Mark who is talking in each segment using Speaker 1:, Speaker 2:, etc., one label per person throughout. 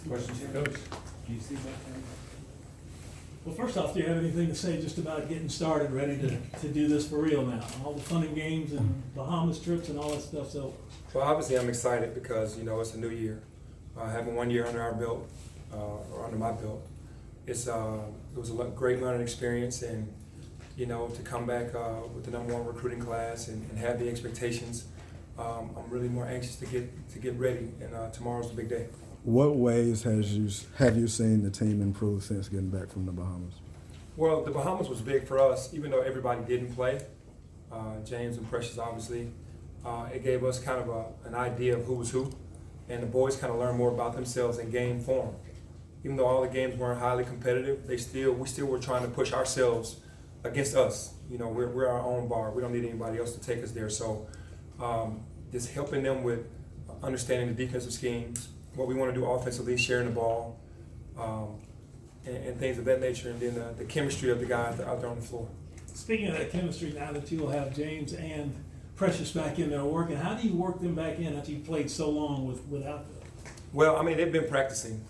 Speaker 1: Questions for Coach? Do you see that?
Speaker 2: Well, first off, do you have anything to say just about getting started, ready to do this for real now? All the fun and games and Bahamas trips and all that stuff's over.
Speaker 3: Well, obviously I'm excited because, it's a new year. Having 1 year under our belt, or under my belt, it was a great learning experience, and, to come back with the #1 recruiting class and have the expectations, I'm really more anxious to get ready, and tomorrow's the big day.
Speaker 4: What ways have you seen the team improve since getting back from the Bahamas?
Speaker 3: Well, the Bahamas was big for us, even though everybody didn't play. James and Precious, obviously. It gave us kind of an idea of who was who, and the boys kind of learned more about themselves in game form. Even though all the games weren't highly competitive, we still were trying to push ourselves against us. We're our own bar. We don't need anybody else to take us there. So just helping them with understanding the defensive schemes, what we want to do offensively, sharing the ball, and things of that nature, and then the chemistry of the guys out there on the floor.
Speaker 2: Speaking of that chemistry, now that you'll have James and Precious back in there working, how do you work them back in after you played so long without them?
Speaker 3: Well, they've been practicing,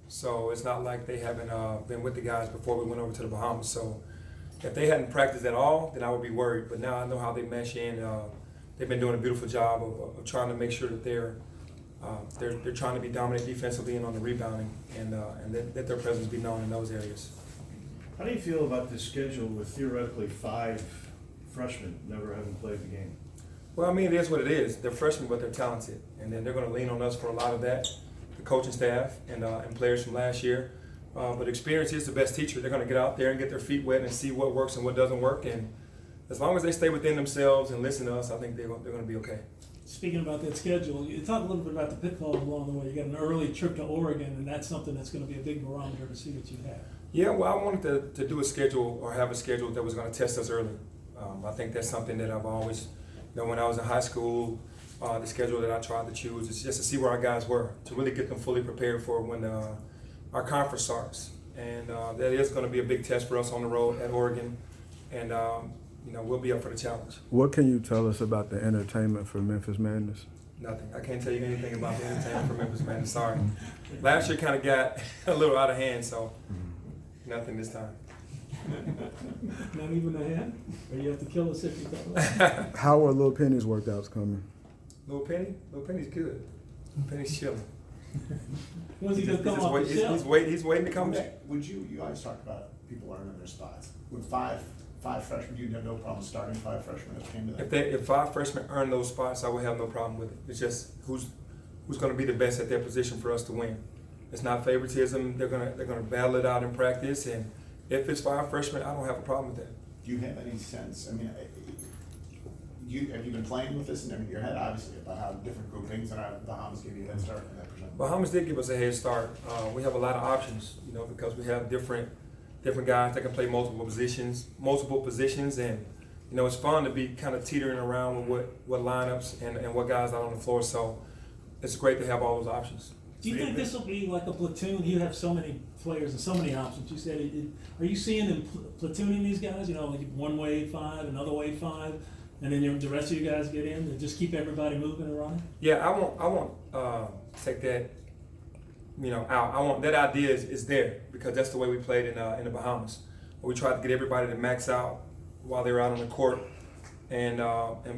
Speaker 3: so it's not like they haven't been with the guys before we went over to the Bahamas. So if they hadn't practiced at all, then I would be worried. But now I know how they mesh in. They've been doing a beautiful job of trying to make sure that they're trying to be dominant defensively and on the rebounding, and let their presence be known in those areas.
Speaker 1: How do you feel about this schedule with theoretically 5 freshmen never having played the game?
Speaker 3: Well, it is what it is. They're freshmen, but they're talented, and then they're going to lean on us for a lot of that, the coaching staff and players from last year. But experience is the best teacher. They're going to get out there and get their feet wet and see what works and what doesn't work. And as long as they stay within themselves and listen to us, I think they're going to be okay.
Speaker 2: Speaking about that schedule, you talk a little bit about the pitfalls along the way. You got an early trip to Oregon, and that's something that's going to be a big barometer to see what you have.
Speaker 3: Yeah, well, I wanted to do a schedule or have a schedule that was going to test us early. I think that's something that I've always, when I was in high school, the schedule that I tried to choose is just to see where our guys were, to really get them fully prepared for when our conference starts. And that is going to be a big test for us on the road at Oregon, and we'll be up for the challenge.
Speaker 4: What can you tell us about the entertainment for Memphis Madness?
Speaker 3: Nothing. I can't tell you anything about the entertainment for Memphis Madness. Sorry. Last year kind of got a little out of hand, so nothing this time.
Speaker 2: Not even a hand? Or you have to kill us if you don't?
Speaker 4: How are Lil Penny's workouts coming?
Speaker 3: Lil Penny? Lil Penny's good. Lil Penny's chilling.
Speaker 2: When's he going to come off the shelf?
Speaker 3: He's waiting to come back.
Speaker 5: Would you guys talk about people earning their spots? With five freshmen, you'd have no problem starting 5 freshmen if it came to that?
Speaker 3: If 5 freshmen earn those spots, I would have no problem with it. It's just who's going to be the best at their position for us to win. It's not favoritism. They're gonna battle it out in practice, and if it's 5 freshmen, I don't have a problem with that.
Speaker 5: Do you have any sense? Have you been playing with this in your head, obviously, about how different groupings and the Bahamas give you a head start in that percent?
Speaker 3: Bahamas did give us a head start. We have a lot of options, because we have different guys that can play multiple positions, and it's fun to be kind of teetering around with what lineups and what guys out on the floor. So it's great to have all those options.
Speaker 2: Do you think this will be like a platoon? You have so many players and so many options. You said, are you seeing them platooning these guys? Like one way 5, another way 5, and then the rest of you guys get in and just keep everybody moving and running?
Speaker 3: Yeah, I won't take that out. I want that idea is there because that's the way we played in the Bahamas. We tried to get everybody to max out while they were out on the court and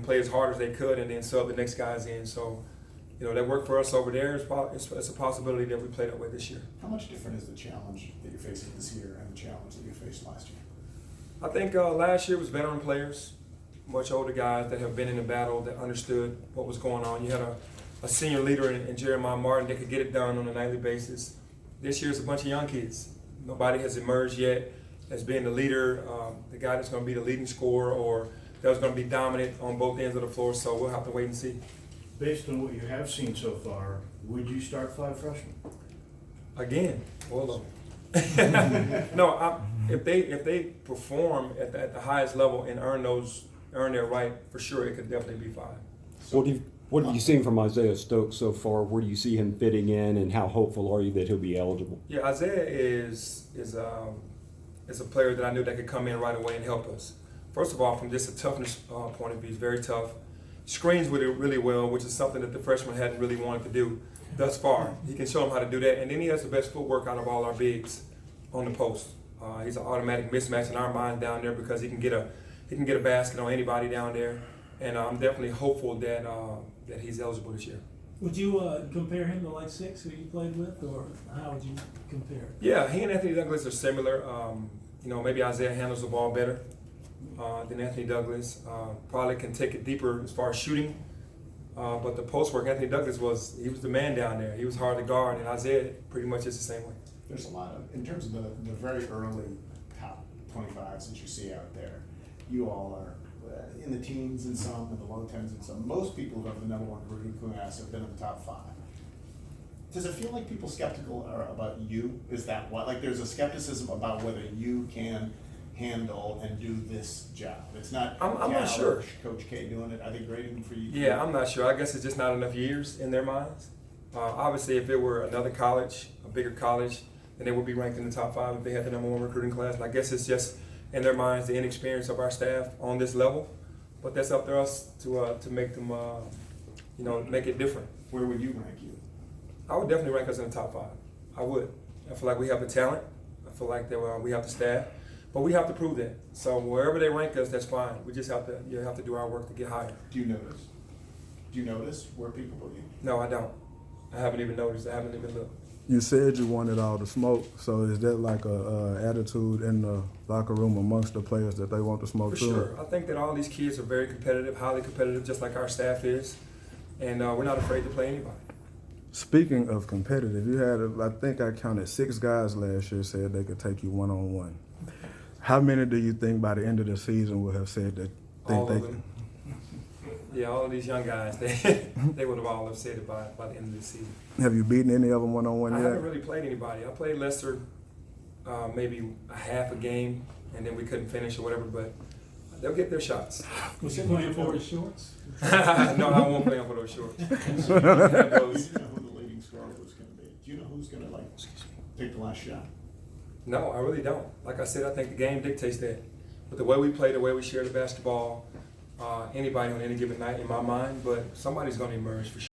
Speaker 3: play as hard as they could, and then sub the next guys in. So. That worked for us over there. It's a possibility that we play that way this year.
Speaker 5: How much different is the challenge that you're facing this year and the challenge that you faced last year?
Speaker 3: I think last year was veteran players, much older guys that have been in the battle, that understood what was going on. You had a senior leader in Jeremiah Martin that could get it done on a nightly basis. This year's a bunch of young kids. Nobody has emerged yet as being the leader, the guy that's going to be the leading scorer or that was going to be dominant on both ends of the floor. So we'll have to wait and see.
Speaker 1: Based on what you have seen so far, would you start 5 freshmen?
Speaker 3: Again, hold on. No, if they perform at the highest level and earn their right, for sure it could definitely be 5.
Speaker 6: What have you seen from Isaiah Stokes so far? Where do you see him fitting in, and how hopeful are you that he'll be eligible?
Speaker 3: Yeah, Isaiah is a player that I knew that could come in right away and help us. First of all, from just a toughness point of view, he's very tough. screens with it really well, which is something that the freshman hadn't really wanted to do thus far. He can show them how to do that, and then he has the best footwork out of all our bigs on the post. He's an automatic mismatch in our minds down there because he can get a basket on anybody down there, and I'm definitely hopeful that that he's eligible this year.
Speaker 2: Would you compare him to like Six, who you played with, or how would you compare?
Speaker 3: Yeah, he and Anthony Douglas are similar. Maybe Isaiah handles the ball better than Anthony Douglas. Probably can take it deeper as far as shooting. But the post work, Anthony Douglas was the man down there. He was hard to guard, and Isaiah pretty much is the same way.
Speaker 5: There's a lot of, in terms of the very early top 25s that you see out there, you all are in the teens and some, in the low tens and some. Most people who have the number one recruiting class have been in the top 5. Does it feel like people skeptical about you? Is that what, like there's a skepticism about whether you can handle and do this job? It's not,
Speaker 3: I'm not sure.
Speaker 5: Coach K doing it, are they grading for you?
Speaker 3: Yeah, I'm not sure. I guess it's just not enough years in their minds. Obviously, if it were another college, a bigger college, then they would be ranked in the top 5 if they had the number one recruiting class. And I guess it's just in their minds the inexperience of our staff on this level. But that's up to us to make them, make it different.
Speaker 5: Where would you rank you?
Speaker 3: I would definitely rank us in the top 5. I would. I feel like we have the talent. I feel like that we have the staff, but we have to prove that. So wherever they rank us, that's fine. We just have to do our work to get higher.
Speaker 5: Do you notice? Do you notice where people put you?
Speaker 3: No, I don't. I haven't even noticed. I haven't even looked.
Speaker 4: You said you wanted all the smoke, so is that like a attitude in the locker room amongst the players that they want the smoke
Speaker 3: For
Speaker 4: too?
Speaker 3: sure. I think that all these kids are very competitive, highly competitive, just like our staff is, and we're not afraid to play anybody.
Speaker 4: Speaking of competitive, you had, I think I counted 6 guys last year said they could take you one-on-one. How many do you think by the end of the season will have said that
Speaker 3: All
Speaker 4: they
Speaker 3: of them. Yeah, all of these young guys, they would have all have said it by the end of the season.
Speaker 4: Have you beaten any of them one-on-one
Speaker 3: I
Speaker 4: yet?
Speaker 3: haven't really played anybody. I played Lester maybe a half a game, and then we couldn't finish or whatever, but they'll get their shots.
Speaker 2: Was he playing for his shorts?
Speaker 3: No, I won't play them for those shorts.
Speaker 5: Do you know who the leading scorer was going to be? Do you know who's going to take the last shot?
Speaker 3: No, I really don't. Like I said, I think the game dictates that. But the way we play, the way we share the basketball, anybody on any given night in my mind, but somebody's going to emerge for sure.